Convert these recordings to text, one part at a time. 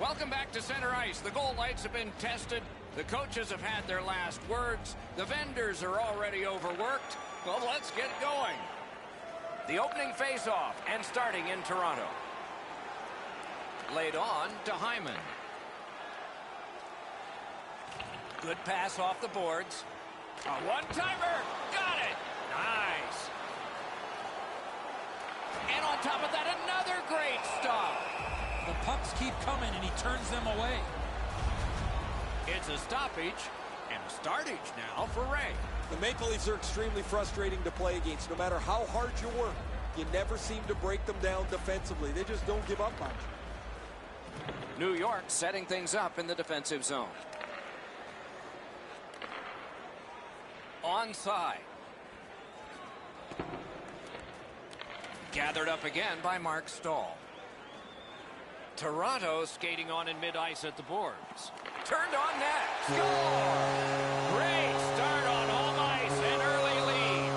Welcome back to center ice. The goal lights have been tested. The coaches have had their last words. The vendors are already overworked. Well, let's get going. The opening face-off and starting in Toronto. Laid on to Hyman. Good pass off the boards. A one-timer. Got it. Nice. And on top of that, another great stop. The pucks keep coming, and he turns them away. It's a stoppage and a startage now for Ray. The Maple Leafs are extremely frustrating to play against. No matter how hard you work, you never seem to break them down defensively. They just don't give up much. New York setting things up in the defensive zone. Onside. Gathered up again by Mark Stahl. Toronto skating on in mid-ice at the boards. Turned on net. Score! Great start on home ice and early lead.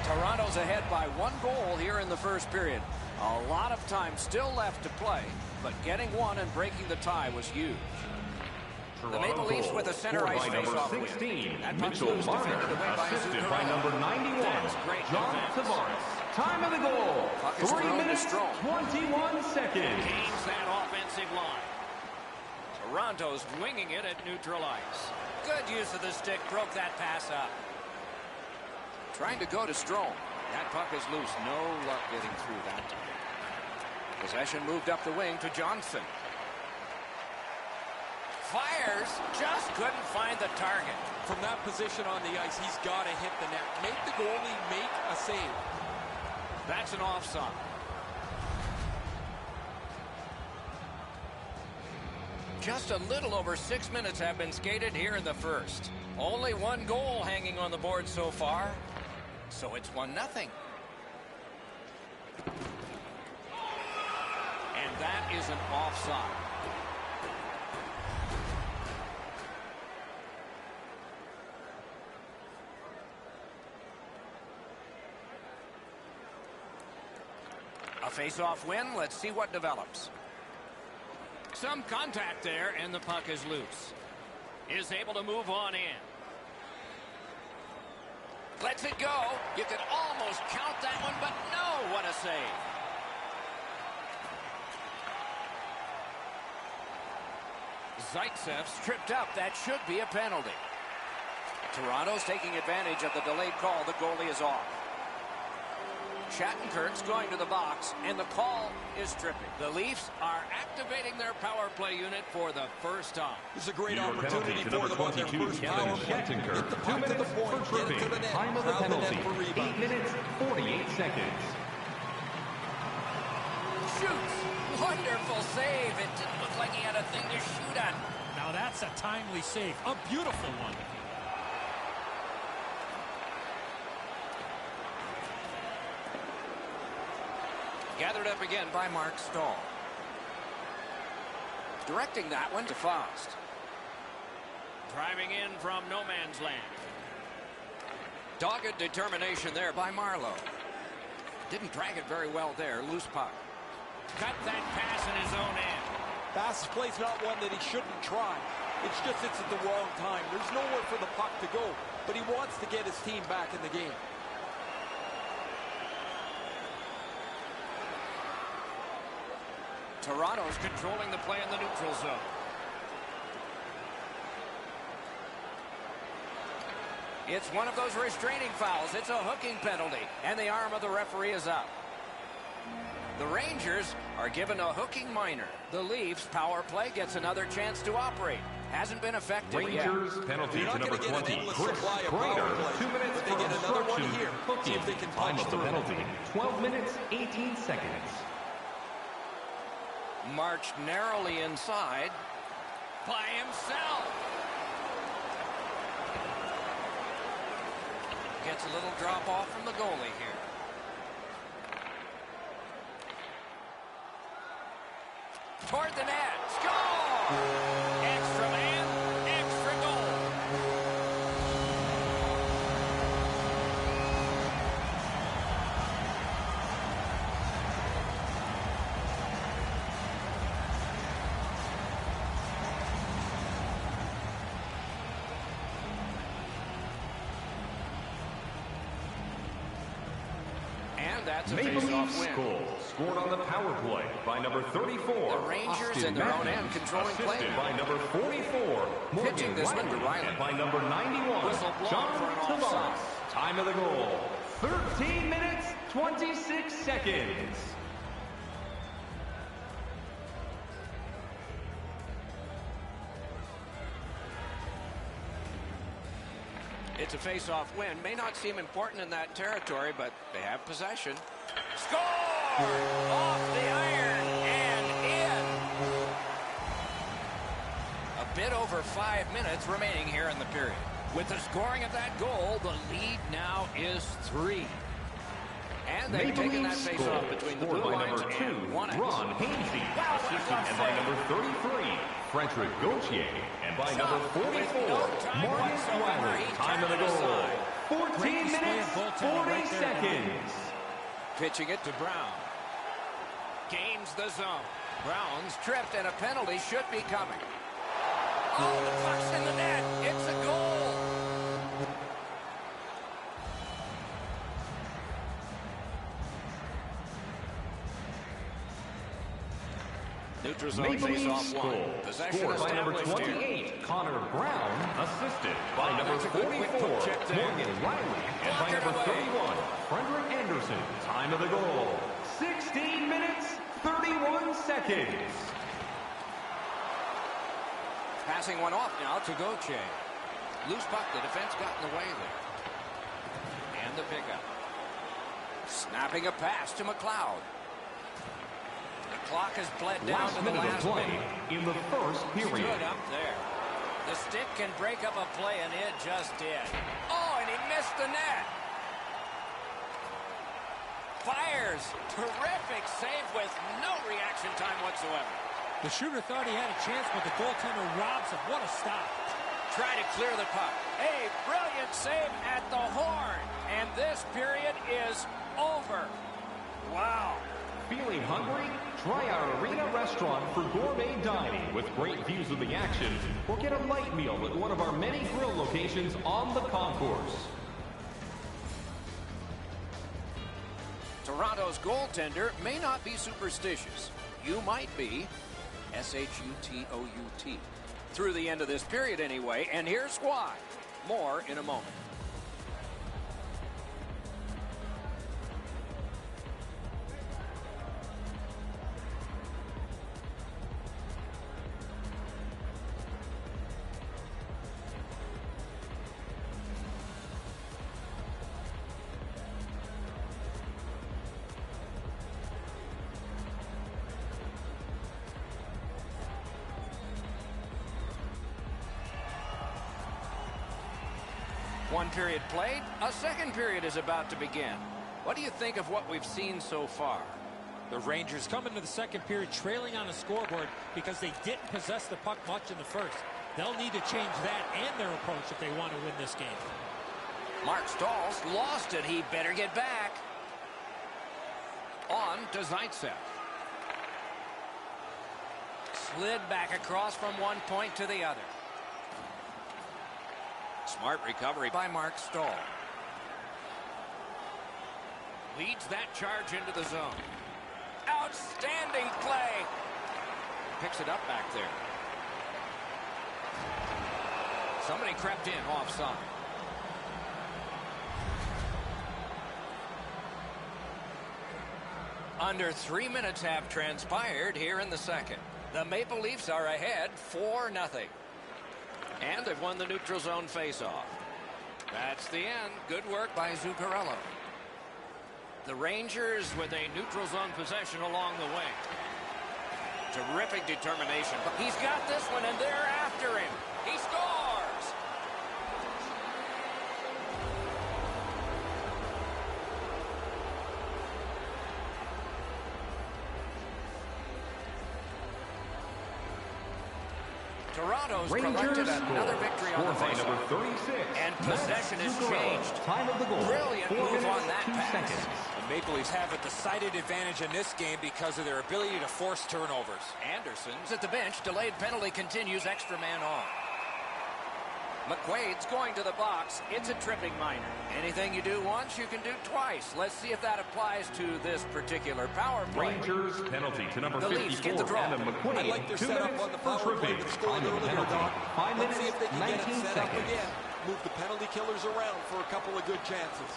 Toronto's ahead by 1 goal here in the first period. A lot of time still left to play, but getting one and breaking the tie was huge. The Maple Leafs with a center ice face-off win. That puck's loose, defended away by assisted by number 91, John Tavares. Time of the goal, 3 minutes, 21 seconds. Gains that offensive line. Toronto's winging it at neutral ice. Good use of the stick, broke that pass up. Trying to go to Strome. That puck is loose. No luck getting through that time. Possession moved up the wing to Johnson. Fires, just couldn't find the target. From that position on the ice, he's got to hit the net. Make the goalie make a save. That's an offside. Just a little over 6 minutes have been skated here in the first. Only 1 goal hanging on the board so far. So it's 1-0. And that is an offside. A face-off win. Let's see what develops. Some contact there, and the puck is loose. Is able to move on in. Lets it go. You could almost count that one, but no, what a save. Zaitsev's tripped up. That should be a penalty. Toronto's taking advantage of the delayed call. The goalie is off. Shattenkirk's going to the box, and the call is tripping. The Leafs are activating their power play unit for the first time. This is a great opportunity for them on their first power play. Get the puck to the point, get it to the net. Time of the penalty, 8 minutes, 48 seconds. Shoots. Wonderful save. It didn't look like he had a thing to shoot at. Now that's a timely save. A beautiful one. Gathered up again by Mark Stahl. Directing that one to Faust. Driving in from no man's land. Dogged determination there by Marlowe. Didn't drag it very well there. Loose puck. Cut that pass in his own end. Bass's play's not one that he shouldn't try. It's just it's at the wrong time. There's nowhere for the puck to go, but he wants to get his team back in the game. Toronto's controlling the play in the neutral zone. It's one of those restraining fouls. It's a hooking penalty, and the arm of the referee is up. The Rangers are given a hooking minor. The Leafs power play gets another chance to operate. Hasn't been effective Rangers yet. penalty to number 20, Chris supply of Kreider. power play, 2 minutes but they for get another one obstruction. here. See if they can Time punch of the through. penalty, 12 minutes, 18 seconds. Marched narrowly inside by himself. Gets a little drop off from the goalie here. Toward the net. Score! Extra man, extra goal. that's a Maple face-off Leafs win. goal scored on the power play by number 34. The Rangers Austin in their own Matthews, end controlling play. assisted by number 44. Morgan Pitching this one to Riley. And by number 91. Whistle blown John for an Tavares. offside. Time of the goal. 13 minutes, 26 seconds. It's a face-off win. May not seem important in that territory, but they have possession. Score! Off the iron and in. A bit over 5 minutes remaining here in the period. With the scoring of that goal, the lead now is 3. And they've taken that face-off between the blue lines and won it. Ron Hainsey, assisted by number 33, Frederick Gauthier, and by number 44, Morgan Riley. Time of the goal, 14 minutes, 40 seconds. Pitching it to Brown. Gains the zone. Brown's tripped and a penalty should be coming. Oh, the puck's in the net. It's a goal. Neutral zone face-off one. Possession scored by number established 28, here. Connor Brown, assisted by number that's a good 44, quick poke check there. Morgan Riley, and by number 31, Frederick Anderson. Time of the goal, 16 minutes, 31 seconds. Passing one off now to Gauthier. Loose puck, the defense got in the way there. And the pickup. Snapping a pass to McLeod. The clock has bled down to the last play minute. in the first period. Stood up there. The stick can break up a play, and it just did. Oh, and he missed the net. Fires. Terrific save with no reaction time whatsoever. The shooter thought he had a chance, but the goaltender robs him. What a stop. Try to clear the puck. A brilliant save at the horn. And this period is over. Wow. Feeling hungry? Try our arena restaurant for gourmet dining with great views of the action, or get a light meal at one of our many grill locations on the concourse. Toronto's goaltender may not be superstitious. You might be. S-H-U-T-O-U-T. Through the end of this period anyway, and here's why. More in a moment. One period played, a second period is about to begin. What do you think of what we've seen so far? The Rangers come into the second period trailing on the scoreboard because they didn't possess the puck much in the first. They'll need to change that and their approach if they want to win this game. Mark Stahl's lost it. He better get back. On to Zaitsev. Slid back across from one point to the other. Smart recovery by Mark Stahl. Leads that charge into the zone. Outstanding play. Picks it up back there. Somebody crept in offside. Under 3 minutes have transpired here in the second. The Maple Leafs are ahead 4-0. And they've won the neutral zone faceoff. That's the end. Good work by Zuccarello. The Rangers with a neutral zone possession along the way. Terrific determination. He's got this one, and they're after him. He scores! Toronto's collected another victory on the faceoff. And possession has changed. Time of the goal. Brilliant move on that pass. The Maple Leafs have a decided advantage in this game because of their ability to force turnovers. Anderson's at the bench. Delayed penalty continues. Extra man on. McQuaid's going to the box. It's a tripping minor. Anything you do once, you can do twice. Let's see if that applies to this particular power play. Rangers penalty to number The Leafs get the 54, draw. Adam McQuaid. I like their 2 setup minutes on the for power play tripping. that scored Time of earlier, penalty, Doc. 5 Let's see minutes, if they can get 19 it set up seconds. again. Move the penalty killers around for a couple of good chances.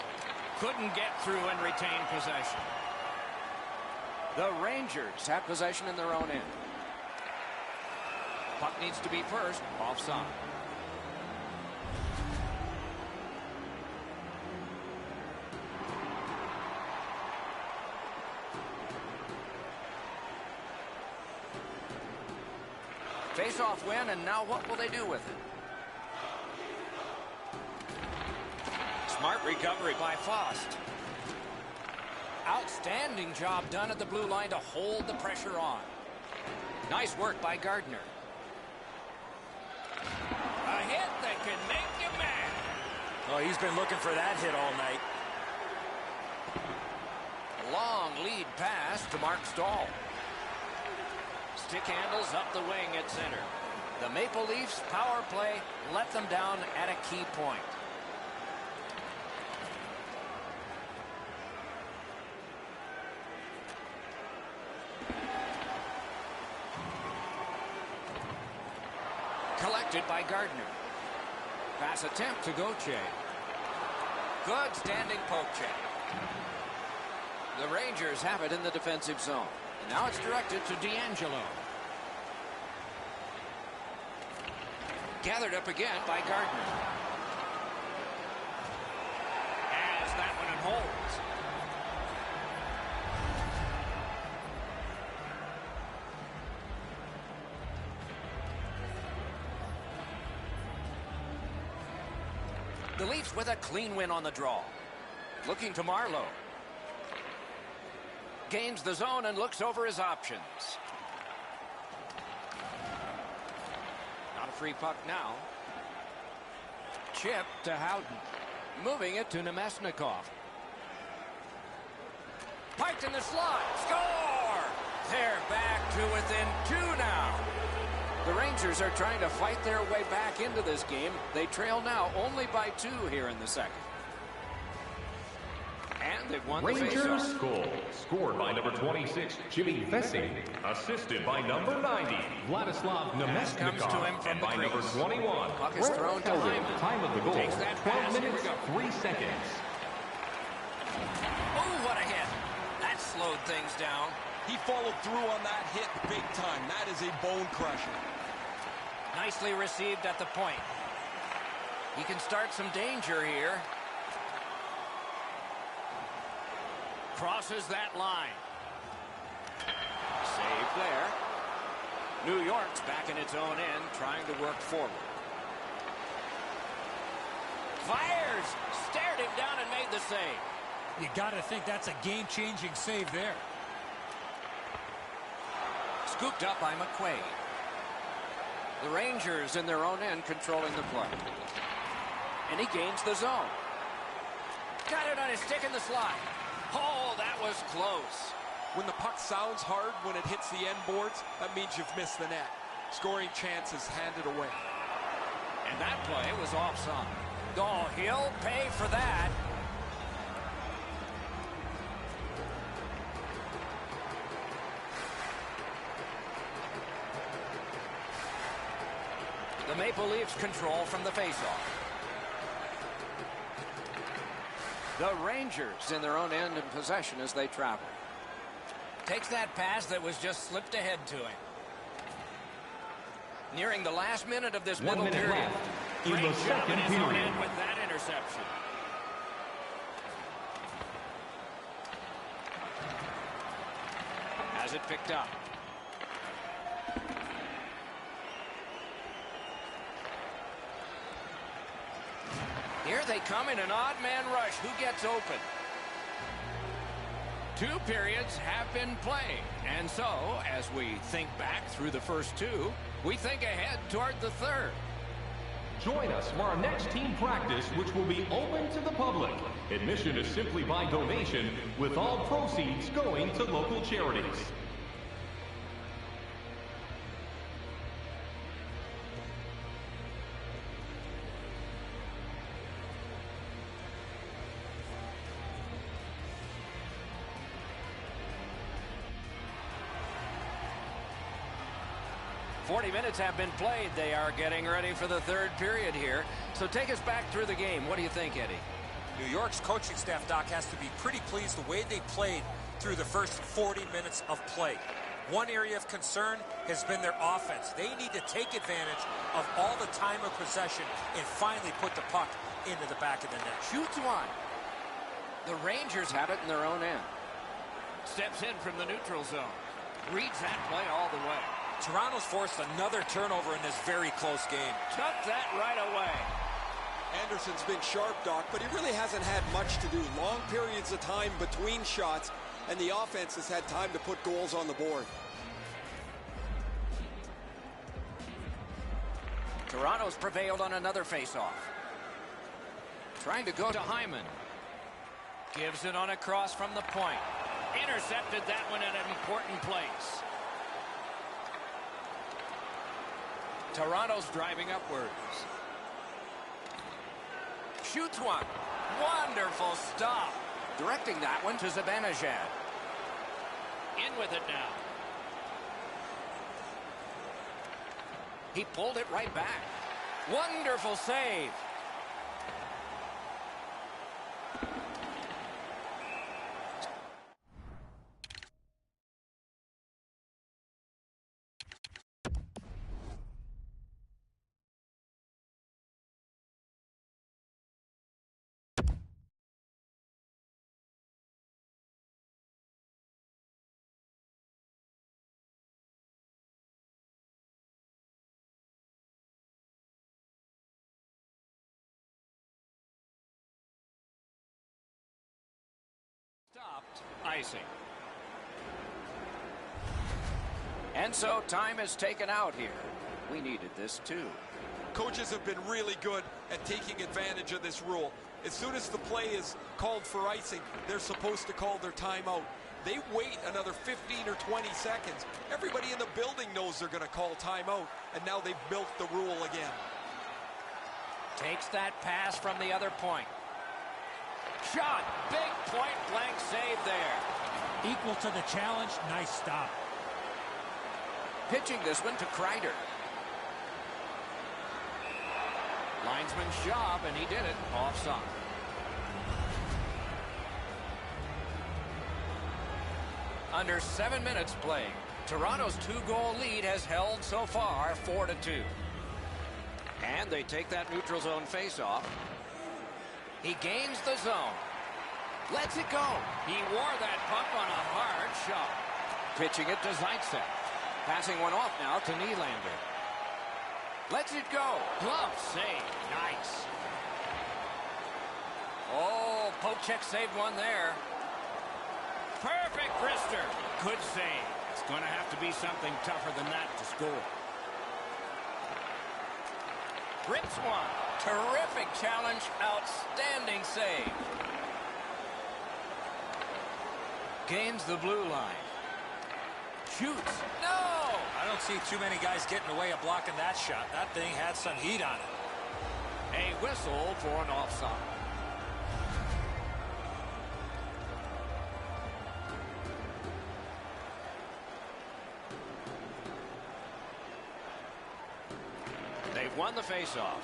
Couldn't get through and retain possession. The Rangers have possession in their own end. Puck needs to be first. Offside. Face-off win, and now what will they do with it? Smart recovery by Fost. Outstanding job done at the blue line to hold the pressure on. Nice work by Gardner. A hit that can make you mad. Oh, he's been looking for that hit all night. Long lead pass to Mark Stahl. Stick handles up the wing at center. The Maple Leafs power play let them down at a key point. Collected by Gardner. Pass attempt to Gauthier. Good standing poke check. The Rangers have it in the defensive zone. And now it's directed to D'Angelo. Gathered up again by Gardner. Has that one and holds. The Leafs with a clean win on the draw. Looking to Marlowe. Gains the zone and looks over his options. Not a free puck now. Chip to Howden. Moving it to Nemesnikov. Piped in the slot. Score! They're back to within 2 now. The Rangers are trying to fight their way back into this game. They trail now only by 2 here in the second. And they've won the Rangers faceoff. goal. Scored by number 26, Jimmy Vesey. Assisted by number 90, Vladislav Pass comes to him Nemesnikov. from And the by number crease. 21, Puck is thrown to Helden. Hyman. Time of the goal, Takes that 12 pass. Here minutes, we go. 3 seconds. Oh, what a hit. That slowed things down. He followed through on that hit big time. That is a bone crusher. Nicely received at the point. He can start some danger here. Crosses that line. Save there. New York's back in its own end, trying to work forward. Fires! Stared him down and made the save. You got to think that's a game-changing save there. Scooped up by McQuaid. The Rangers in their own end controlling the play. And he gains the zone. Got it on his stick in the slot. Oh, that was close. When the puck sounds hard when it hits the end boards, that means you've missed the net. Scoring chances handed away. And that play was offside. Oh, he'll pay for that. The Maple Leafs control from the faceoff. The Rangers in their own end in possession as they travel. Takes that pass that was just slipped ahead to him. Nearing the last minute of this 1 middle minute period. left in Great the job second in his own period. end with that interception. Has it picked up. Here they come in an odd man rush. Who gets open? 2 periods have been played. And so, as we think back through the first 2, we think ahead toward the third. Join us for our next team practice, which will be open to the public. Admission is simply by donation, with all proceeds going to local charities. 40 minutes have been played. They are getting ready for the third period here. So take us back through the game. What do you think, Eddie? New York's coaching staff, Doc, has to be pretty pleased the way they played through the first 40 minutes of play. One area of concern has been their offense. They need to take advantage of all the time of possession and finally put the puck into the back of the net. Shoots one. The Rangers have it in their own end. Steps in from the neutral zone. Reads that play all the way. Toronto's forced another turnover in this very close game. Took that right away. Anderson's been sharp, Doc, but he really hasn't had much to do. Long periods of time between shots, and the offense has had time to put goals on the board. Toronto's prevailed on another faceoff. Trying to go to Hyman. Gives it on a cross from the point. Intercepted that one at an important place. Toronto's driving upwards. Shoots one. Wonderful stop. Directing that one to Zibanejad. In with it now. He pulled it right back. Wonderful save. Stopped. Icing. And so time is taken out here. We needed this too. Coaches have been really good at taking advantage of this rule. As soon as the play is called for icing, they're supposed to call their timeout. They wait another 15 or 20 seconds. Everybody in the building knows they're going to call timeout, and now they've built the rule again. Takes that pass from the other point. Shot. Big point blank save there. Equal to the challenge. Nice stop. Pitching this one to Kreider. Linesman's job, and he did it. Offside. Under 7 minutes playing. Toronto's 2-goal lead has held so far 4-2. And they take that neutral zone faceoff. He gains the zone. Lets it go. He wore that puck on a hard shot. Pitching it to Zaitsev. Passing one off now to Nylander. Lets it go. Glove save. Nice. Oh, Pochek saved one there. Perfect wrister. Good save. It's going to have to be something tougher than that to score. Rips one. Terrific challenge. Outstanding save. Gains the blue line. Shoots. No! I don't see too many guys getting away of blocking that shot. That thing had some heat on it. A whistle for an offside. They've won the faceoff.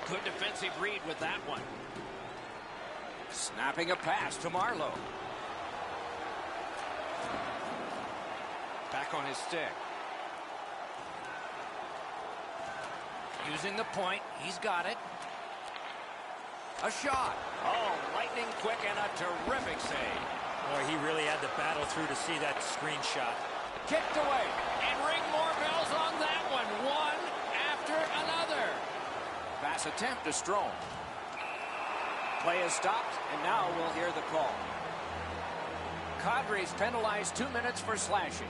Good defensive read with that one. Snapping a pass to Marlowe. Back on his stick. Using the point. He's got it. A shot. Oh, lightning quick and a terrific save. Boy, he really had to battle through to see that screen shot. Kicked away. And ring more bells on that one. One after another. Pass attempt to Strome. Play is stopped, and now we'll hear the call. Kadri's penalized 2 minutes for slashing.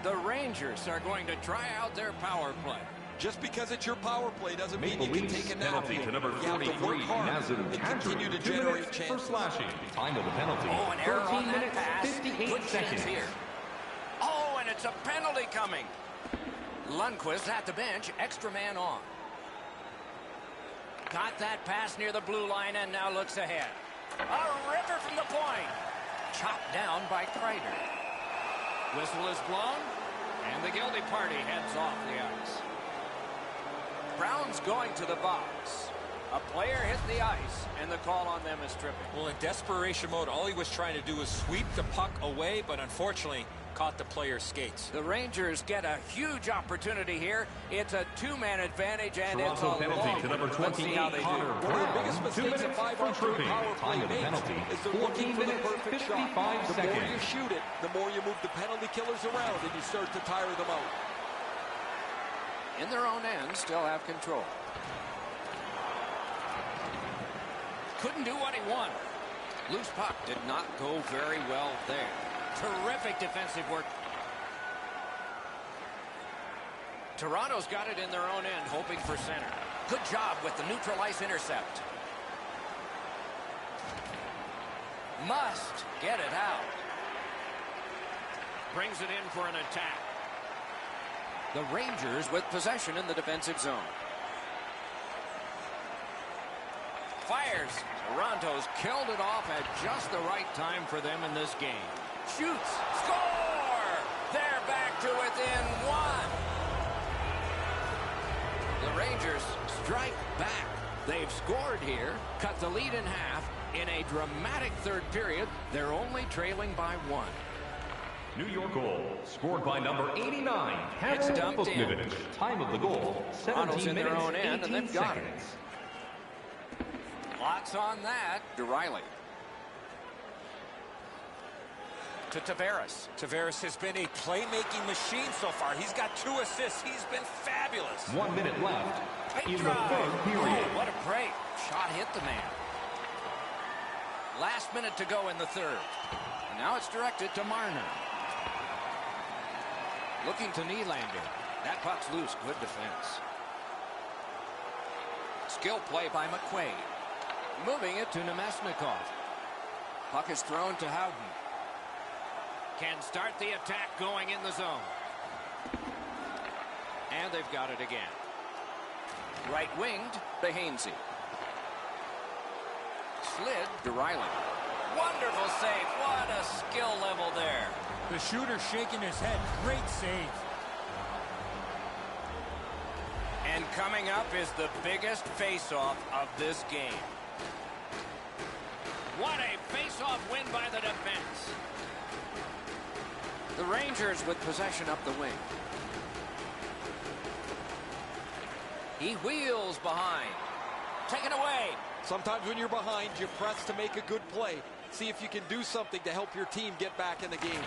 The Rangers are going to try out their power play. Just because it's your power play doesn't mean Maple you can Leafs take a nap. penalty to number You have to 43, work hard Nazem and continue to Kadri, 2 generate minutes for chances. slashing. Time of the penalty, Oh, an error 13 on that minutes, pass. 58 Good seconds. chance here. Oh, and it's a penalty coming. Lundqvist at the bench, extra man on. Got that pass near the blue line and now looks ahead. A ripper from the point. Chopped down by Kreider. Whistle is blown, and the guilty party heads off the ice. Brown's going to the box. A player hit the ice, and the call on them is tripping. Well, in desperation mode, all he was trying to do was sweep the puck away, but unfortunately caught the player's skates. The Rangers get a huge opportunity here. It's a two-man advantage, and it's a Toronto penalty long to number one. Let's see how 28, they Connor do. One of the Brown. biggest 2 mistakes a minutes for 5-on-3 tripping. power play Time of the makes penalty, is they're looking 14 for the minutes, perfect 55 shot. The more seconds. you shoot it, the more you move the penalty killers around, and you start to tire them out. In their own end, still have control. Couldn't do what he wanted. Loose puck did not go very well there. Terrific defensive work. Toronto's got it in their own end, hoping for center. Good job with the neutral ice intercept. Must get it out. Brings it in for an attack. The Rangers with possession in the defensive zone. Fires. Toronto's killed it off at just the right time for them in this game. Shoots. Score! They're back to within one. The Rangers strike back. They've scored here, cut the lead in half. In a dramatic third period, they're only trailing by one. New York goal, scored by number 89, It's dumped in. Pavel. Time of the goal, Toronto's 17 in their minutes, own end, and 18 they've got it. seconds. Lots on that. DeRiley. To Tavares. Tavares has been a playmaking machine so far. He's got 2 assists. He's been fabulous. 1 minute left Great in the drive. third period. Oh, what a break. Shot hit the man. Last minute to go in the third. And now it's directed to Marner. Looking to Nylander. That puck's loose. Good defense. Skill play by McQuaid. Moving it to Nemesnikov. Puck is thrown to Howden. Can start the attack going in the zone. And they've got it again. Right-winged, Behansey. Slid to Riley. Wonderful save. What a skill level there. The shooter shaking his head. Great save. And coming up is the biggest face-off of this game. What a face-off win by the defense. The Rangers with possession up the wing. He wheels behind. Taken away. Sometimes when you're behind, you press to make a good play. See if you can do something to help your team get back in the game.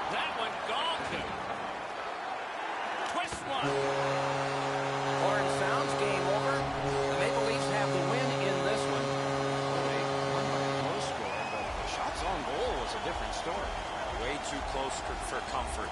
That one gone to. Twist one. Horn sounds, game over. The Maple Leafs have the win in this one. Well, they won by a close score, but the shots on goal was a different story. Way too close for comfort.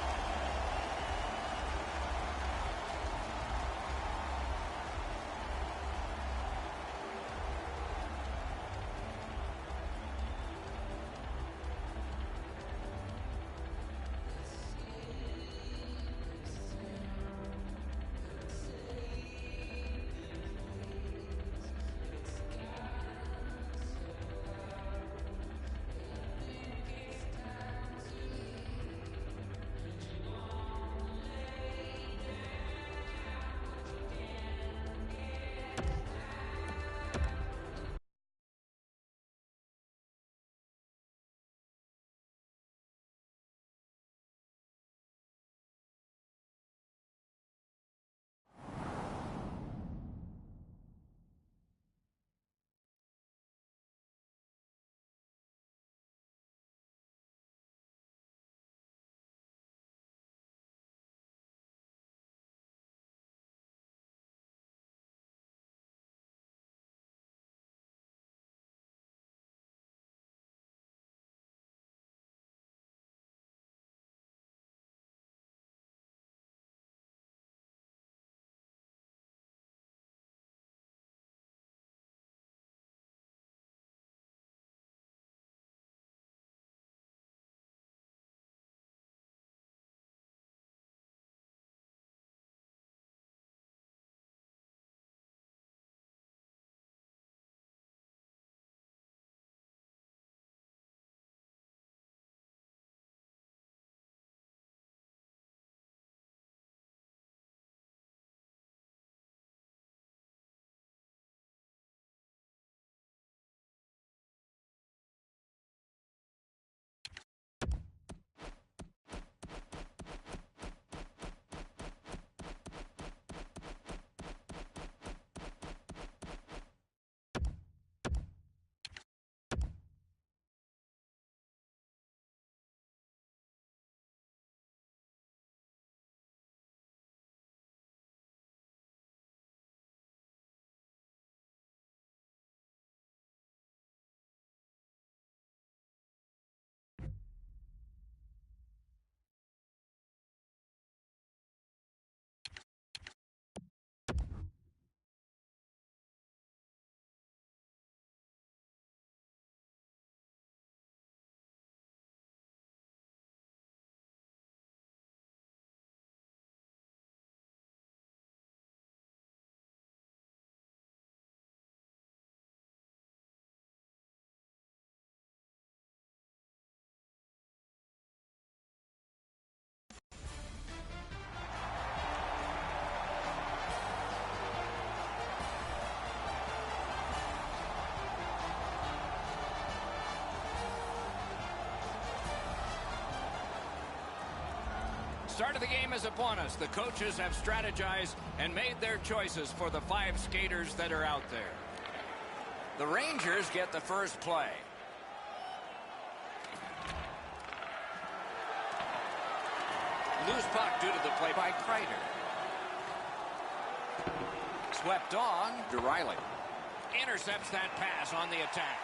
start of the game is upon us. The coaches have strategized and made their choices for the 5 skaters that are out there. The Rangers get the first play. Loose puck due to the play by Kreider. Swept on to Riley. Intercepts that pass on the attack.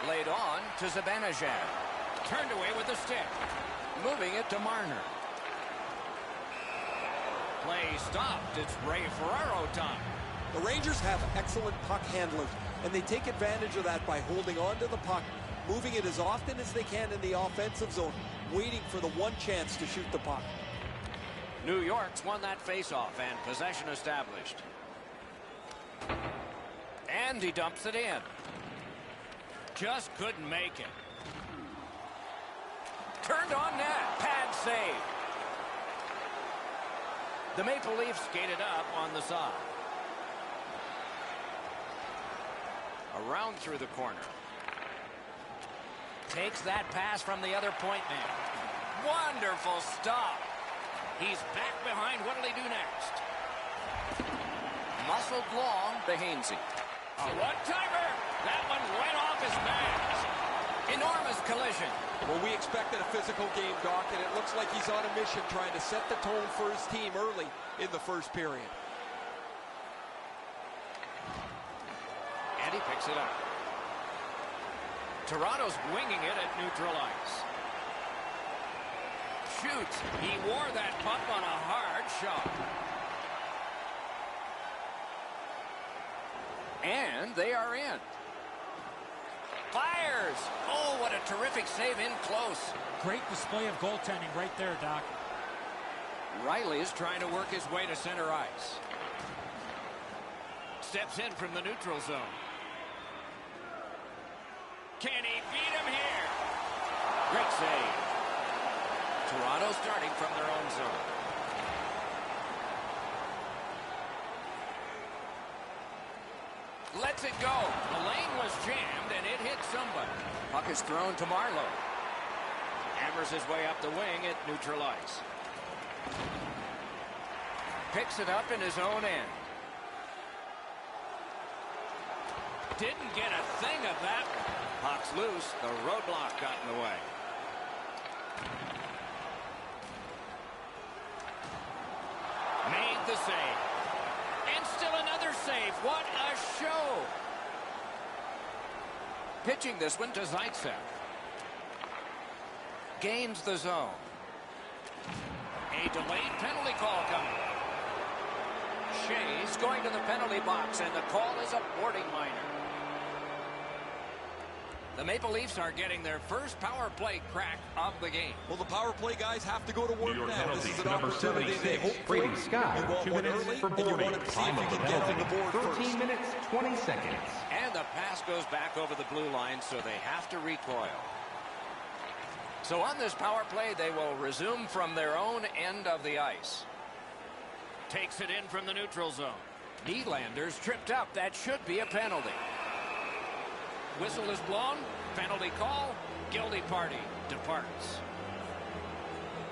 Laid on to Zibanejad. Turned away with the stick. Moving it to Marner. Play stopped. It's Ray Ferraro time. The Rangers have excellent puck handlers, and they take advantage of that by holding on to the puck, moving it as often as they can in the offensive zone, waiting for the one chance to shoot the puck. New York's won that faceoff and possession established. And he dumps it in. Just couldn't make it. Turned on net. Pad save. The Maple Leafs skated up on the side. Around through the corner. Takes that pass from the other point man. Wonderful stop. He's back behind. What'll he do next? Muscled long to Hainsey. A one-timer. That one went off his mask. Enormous collision. Well, we expected a physical game, Doc, and it looks like he's on a mission trying to set the tone for his team early in the first period. And he picks it up. Toronto's winging it at neutral ice. Shoots. He wore that puck on a hard shot. And they are in. Fires. Oh, what a terrific save in close. Great display of goaltending right there, Doc. Riley is trying to work his way to center ice. Steps in from the neutral zone. Can he beat him here? Great save. Toronto starting from their own zone. Lets it go. The lane was jammed and it hit somebody. Puck is thrown to Marlowe. Hammers his way up the wing at neutral ice. Picks it up in his own end. Didn't get a thing of that one. Puck's loose. The roadblock got in the way. Made the save. And still another save. What a show. Pitching this one to Zaitsev. Gains the zone. A delayed penalty call coming. Shea's going to the penalty box, and the call is a boarding minor. The Maple Leafs are getting their first power play crack of the game. Well, the power play guys have to go to work now. This is an number opportunity they 76, hope for. Brady Scott, You want 2 one minutes early, for and you boarding. want to see Time if of you the can get on penalty, the board 13 first. minutes, 20 seconds. And the pass goes back over the blue line, so they have to recoil. So on this power play, they will resume from their own end of the ice. Takes it in from the neutral zone. Nylander's tripped up. That should be a penalty. Whistle is blown. Penalty call. Guilty party departs.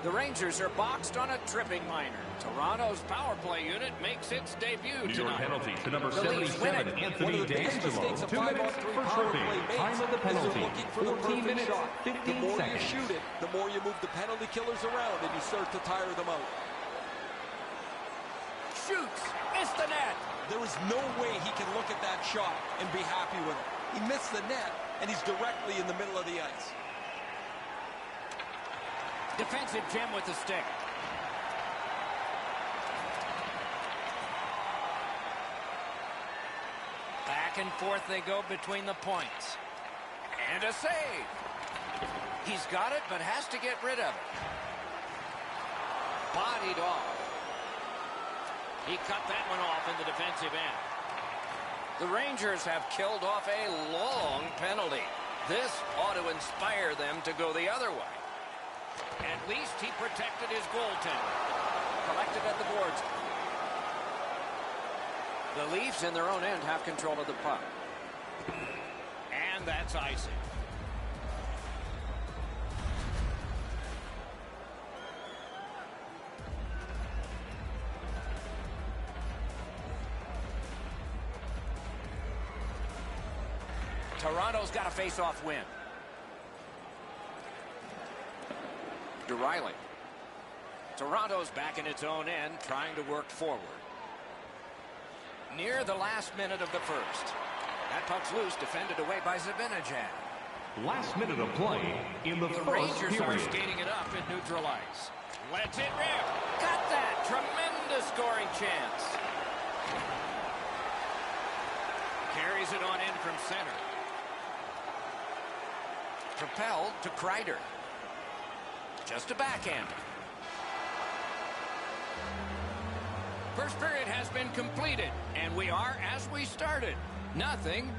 The Rangers are boxed on a tripping minor. Toronto's power play unit makes its debut New York tonight. penalty to number The Leafs win 77, it. Anthony D'Angelo. 2 minutes for tripping. Time of the penalty, 14 minutes, 15 The more seconds. you shoot it, the more you move the penalty killers around, and you start to tire them out. Shoots. Missed the net. There is no way he can look at that shot and be happy with it. He missed the net, and he's directly in the middle of the ice. Defensive gem with the stick. Back and forth they go between the points. And a save. He's got it, but has to get rid of it. Bodied off. He cut that one off in the defensive end. The Rangers have killed off a long penalty. This ought to inspire them to go the other way. At least he protected his goaltender. Collected at the boards. The Leafs in their own end have control of the puck. And that's icing. Toronto's got a face-off win. DeRiley. Toronto's back in its own end, trying to work forward. Near the last minute of the first. That puck's loose, defended away by Zibanejad. Last minute of play in the first Rangers period. are skating it up at neutral ice. Lets it rip. Got that. Tremendous scoring chance. Carries it on in from center. Propelled to Kreider. Just a backhand. First period has been completed, and we are as we started. Nothing.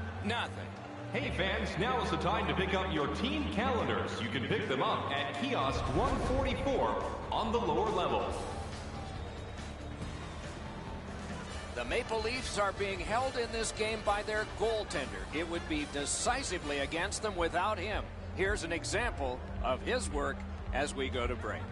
Hey fans, now is the time to pick up your team calendars. You can pick them up at kiosk 144 on the lower level. The Maple Leafs are being held in this game by their goaltender. It would be decisively against them without him. Here's an example of his work as we go to break.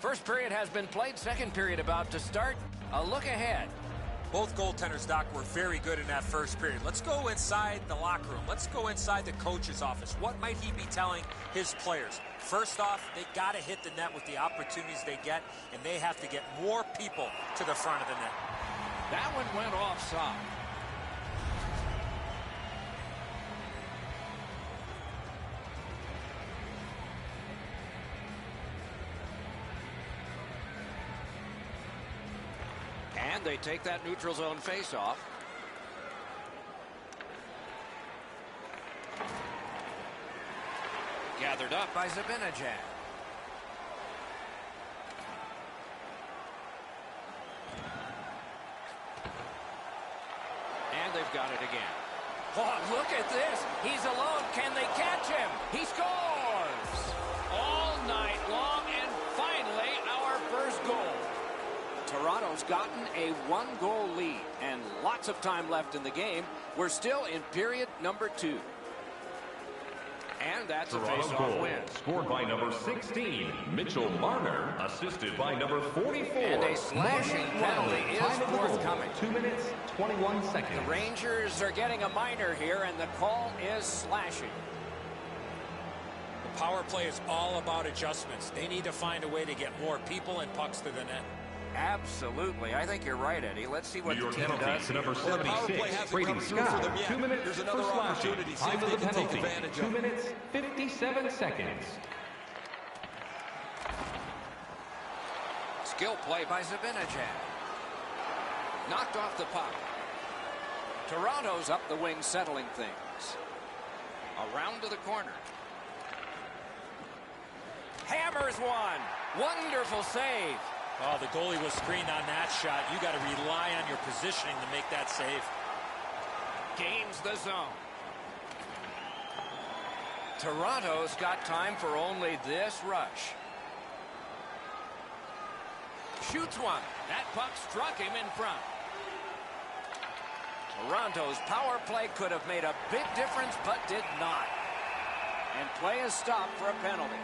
First period has been played. Second period about to start. A look ahead. Both goaltenders, Doc, were very good in that first period. Let's go inside the locker room. Let's go inside the coach's office. What might he be telling his players? First off, they got to hit the net with the opportunities they get, and they have to get more people to the front of the net. That one went offside. And they take that neutral zone face-off. Gathered up by Zibanejad. And they've got it again. Oh, look at this. He's alone. Can they catch him? He scores! All night long, and finally our first goal. Toronto's gotten a one-goal lead and lots of time left in the game. We're still in period number 2. And that's Toronto a face-off goal, win. scored by number 16, Mitchell Marner, assisted by number 44. And a slashing penalty is forthcoming. 2 minutes, 21 seconds. The Rangers are getting a minor here, and the call is slashing. The power play is all about adjustments. They need to find a way to get more people and pucks to the net. Absolutely. I think you're right, Eddie. Let's see what the team does. To number Well, the power play 76, hasn't Brady come through for Scott. them yet. 2 minutes There's for another slashing. opportunity. See Time if of they the can take penalty. advantage 2 of it. minutes, 57 seconds. Skill play by Zibanejad. Knocked off the puck. Toronto's up the wing, settling things. Around to the corner. Hammers one. Wonderful save. Oh, the goalie was screened on that shot. You got to rely on your positioning to make that save. Gains the zone. Toronto's got time for only this rush. Shoots one. That puck struck him in front. Toronto's power play could have made a big difference, but did not. And play is stopped for a penalty.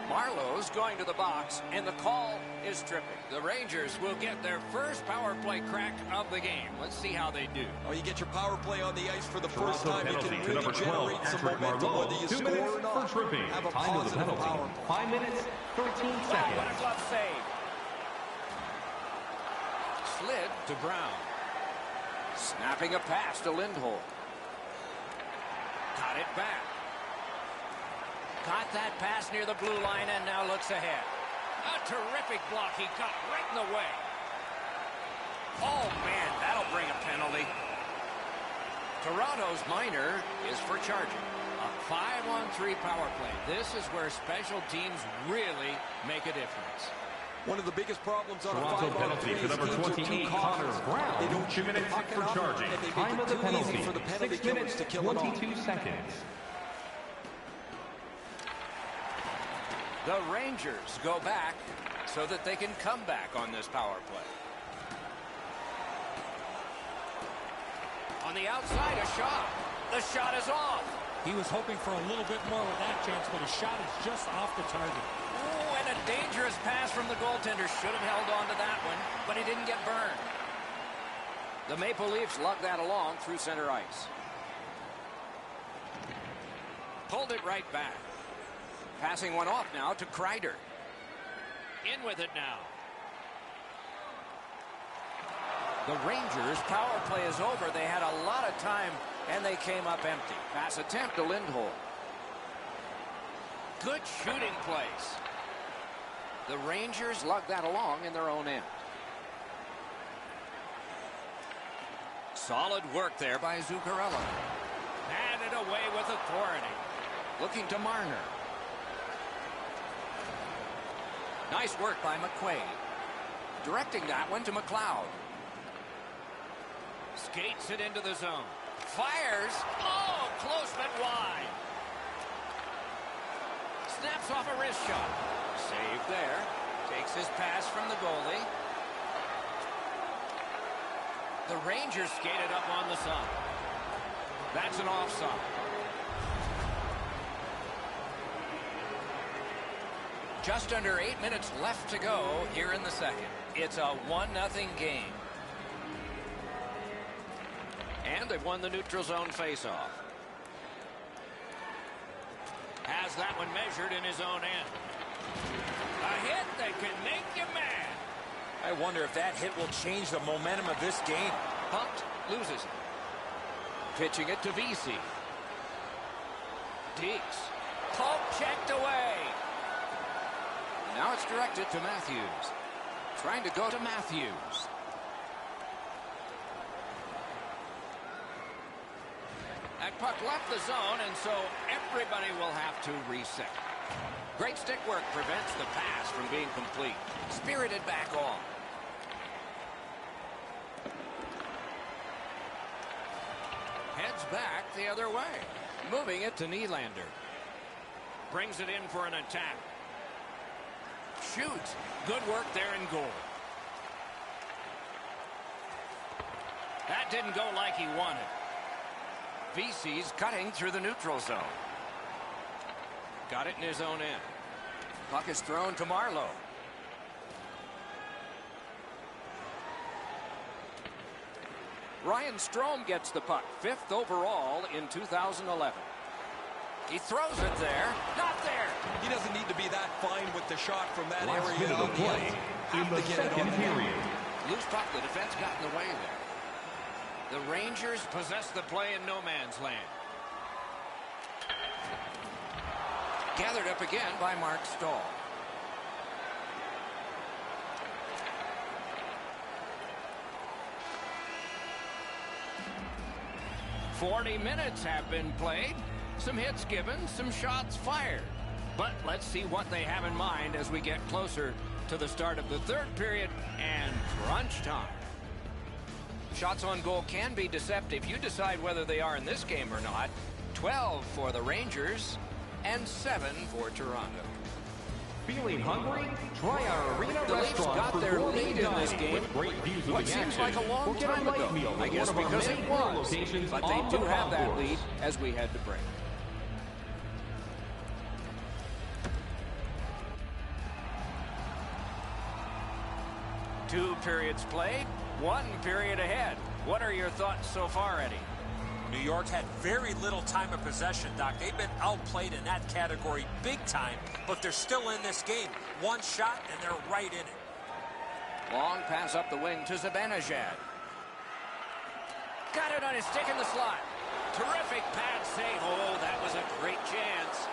Marlowe's going to the box, and the call is tripping. The Rangers will get their first power play crack of the game. Let's see how they do. Oh, you get your power play on the ice for the first Toronto time. It penalty can to really number 12, generate some Patrick momentum, Marleau. whether you 2 score minutes or for not. tripping. Have a Time of the positive penalty. power play. 5 minutes, 13 Wow, seconds. what a glove save. Slid to Brown. Snapping a pass to Lindholm. Got it back. Caught that pass near the blue line and now looks ahead. A terrific block. He got right in the way. Oh, man, that'll bring a penalty. Toronto's minor is for charging. A 5-on-3 power play. This is where special teams really make a difference. One of the biggest problems on Toronto a 5-on-3 penalty is to number teams are too 28, cautious. Connor Brown. They don't 2 minutes puck for enough, charging. and they make Time it of the too penalty. easy for the penalty 6 killers minutes, to kill it off. 22 seconds. The Rangers go back so that they can come back on this power play. On the outside, a shot. The shot is off. He was hoping for a little bit more with that chance, but his shot is just off the target. Ooh, and a dangerous pass from the goaltender. Should have held on to that one, but he didn't get burned. The Maple Leafs lugged that along through center ice. Pulled it right back. Passing one off now to Kreider. In with it now. The Rangers' power play is over. They had a lot of time, and they came up empty. Pass attempt to Lindholm. Good shooting place. The Rangers lugged that along in their own end. Solid work there by Zuccarello. Handed away with authority. Looking to Marner. Nice work by McQuaid. Directing that one to McLeod. Skates it into the zone. Fires. Oh, close but wide. Snaps off a wrist shot. Save there. Takes his pass from the goalie. The Rangers skated up on the side. That's an offside. Just under 8 minutes left to go here in the second. It's a 1-0 game. And they've won the neutral zone faceoff. Has that one measured in his own end. A hit that can make you mad. I wonder if that hit will change the momentum of this game. Pumped, loses it. Pitching it to VC. Deeks. Poke checked away. Now it's directed to Matthews. Trying to go to Matthews. That puck left the zone, and so everybody will have to reset. Great stick work prevents the pass from being complete. Spirited back on. Heads back the other way. Moving it to Nylander. Brings it in for an attack. Shoots. Good work there in goal. That didn't go like he wanted. VC's cutting through the neutral zone. Got it in his own end. Puck is thrown to Marlowe. Ryan Strome gets the puck, 5th overall in 2011. He throws it there. Not there. He doesn't need to be that fine with the shot from that Last area. minute of play in the second period. Loose puck, the defense got in the way there. The Rangers possess the play in no man's land. Gathered up again by Mark Stahl. "40 minutes have been played. Some hits given, some shots fired. But let's see what they have in mind as we get closer to the start of the third period and crunch time. Shots on goal can be deceptive. You decide whether they are in this game or not. 12 for the Rangers and 7 for Toronto. Feeling hungry? Try our arena The Leafs restaurant got for their gourmet lead in this dining game. with great views of What the seems action. like a long Or get a time light ago. meal I at guess one of our because it many grill was. locations But on they the do have that concourse. lead as we head to break. Two periods played, 1 period ahead. What are your thoughts so far, Eddie? New York had very little time of possession, Doc. They've been outplayed in that category big time, but they're still in this game. One shot, and they're right in it. Long pass up the wing to Zibanejad. Got it on his stick in the slot. Terrific pad save. Oh, that was a great chance.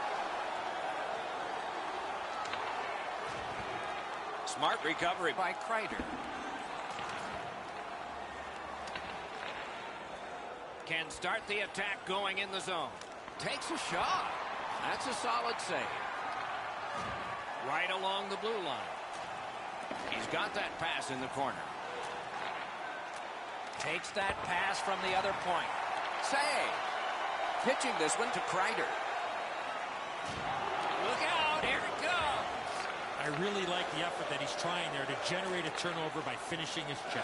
Smart recovery by Kreider. Can start the attack going in the zone. Takes a shot. That's a solid save. Right along the blue line. He's got that pass in the corner. Takes that pass from the other point. Save. Pitching this one to Kreider. Look out. Here it comes. I really like the effort that he's trying there to generate a turnover by finishing his job.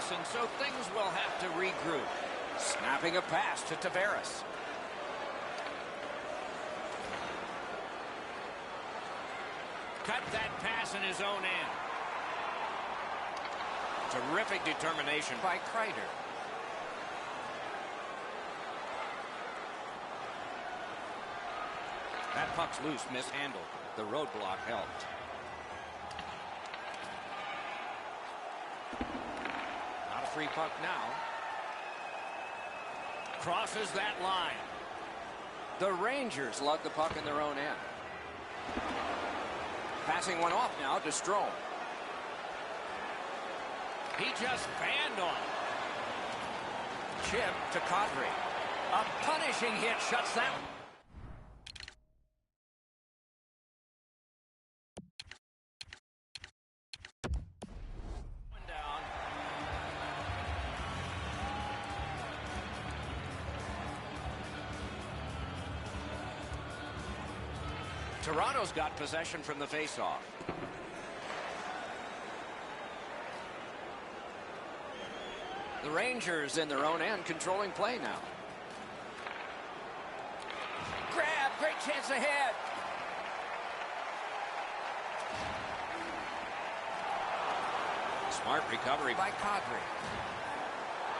pace, and so things will have to regroup. Snapping a pass to Tavares. Cut that pass in his own end. Terrific determination by Kreider. That puck's loose, mishandled. The roadblock helped. Not a free puck now. Crosses that line. The Rangers lug the puck in their own end. Passing one off now to Strome. He just banned on it. Chip to Kadri. A punishing hit shuts that. One down. Toronto's got possession from the faceoff. The Rangers in their own end controlling play now. Grab, great chance ahead. Smart recovery by Kadri.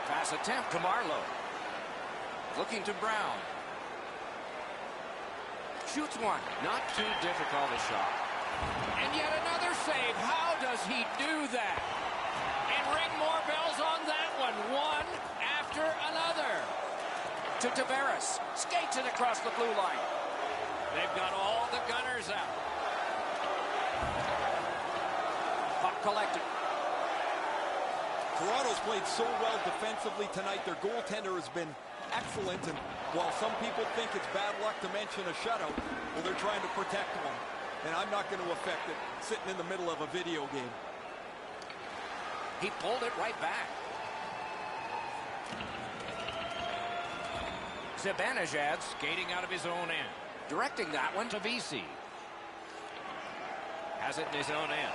Pass attempt to Marleau. Looking to Brown. Shoots one. Not too difficult a shot. And yet another save. How does he do that? And ring more bells on that one. One after another. To Tavares. Skates it across the blue line. They've got all the gunners out. Puck collected. Toronto's played so well defensively tonight. Their goaltender has been excellent, and while some people think it's bad luck to mention a shutout, well, they're trying to protect one, and I'm not going to affect it sitting in the middle of a video game. He pulled it right back. Zibanejad skating out of his own end, directing that one to VC. Has it in his own end.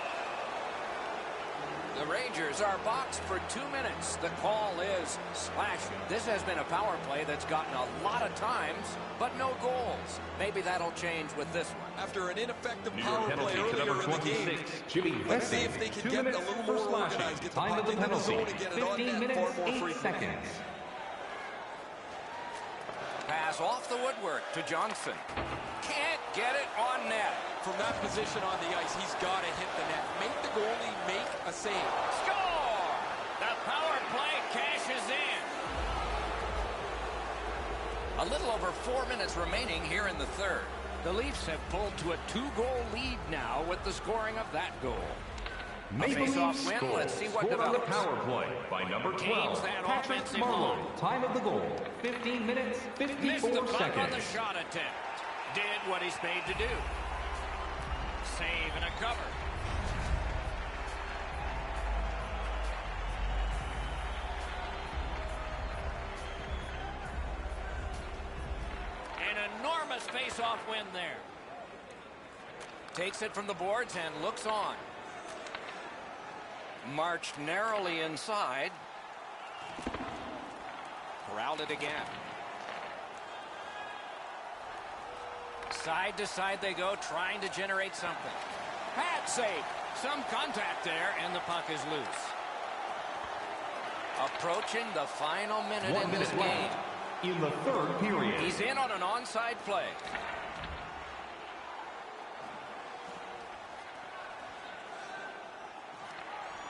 The Rangers are boxed for 2 minutes. The call is slashing. This has been a power play that's gotten a lot of times, but no goals. Maybe that'll change with this one. After an ineffective power play earlier in the game, let's see if they can get a little more organized, get the puck into the zone and get it on net far more frequently. Pass off the woodwork to Johnson. Can't get it on net. From that position on the ice, he's got to hit the net. Make the goalie make a save. Score! The power play cashes in. A little over 4 minutes remaining here in the third. The Leafs have pulled to a 2-goal lead now with the scoring of that goal. Maple Leafs win. score. Let's see what Scored on the develops. power play by number 12, Patrick Marleau. Time of the goal, 15 minutes, 54 Missed the puck seconds. on the shot attempt. Did what he's paid to do. Save and a cover. An enormous face-off win there. Takes it from the boards and looks on. Marched narrowly inside. Corralled it again. Side to side they go, trying to generate something. Pad save. Some contact there, and the puck is loose. Approaching the final minute 1 in minute this game. left in the third period. He's in on an onside play.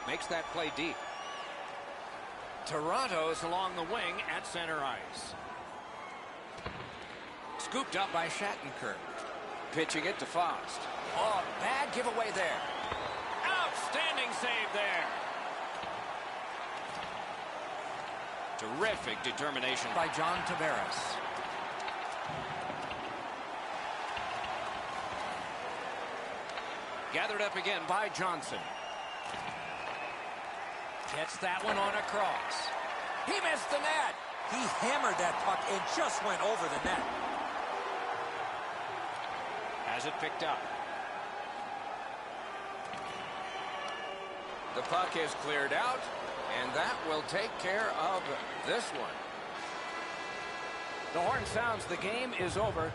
Makes that play deep. Toronto's along the wing at center ice. Scooped up by Shattenkirk. Pitching it to Faust. Oh, bad giveaway there. Outstanding save there. Terrific determination by John Tavares. Gathered up again by Johnson. Gets that one on a cross. He missed the net. He hammered that puck and just went over the net. Has it picked up. The puck is cleared out, and that will take care of this one. The horn sounds. The game is over.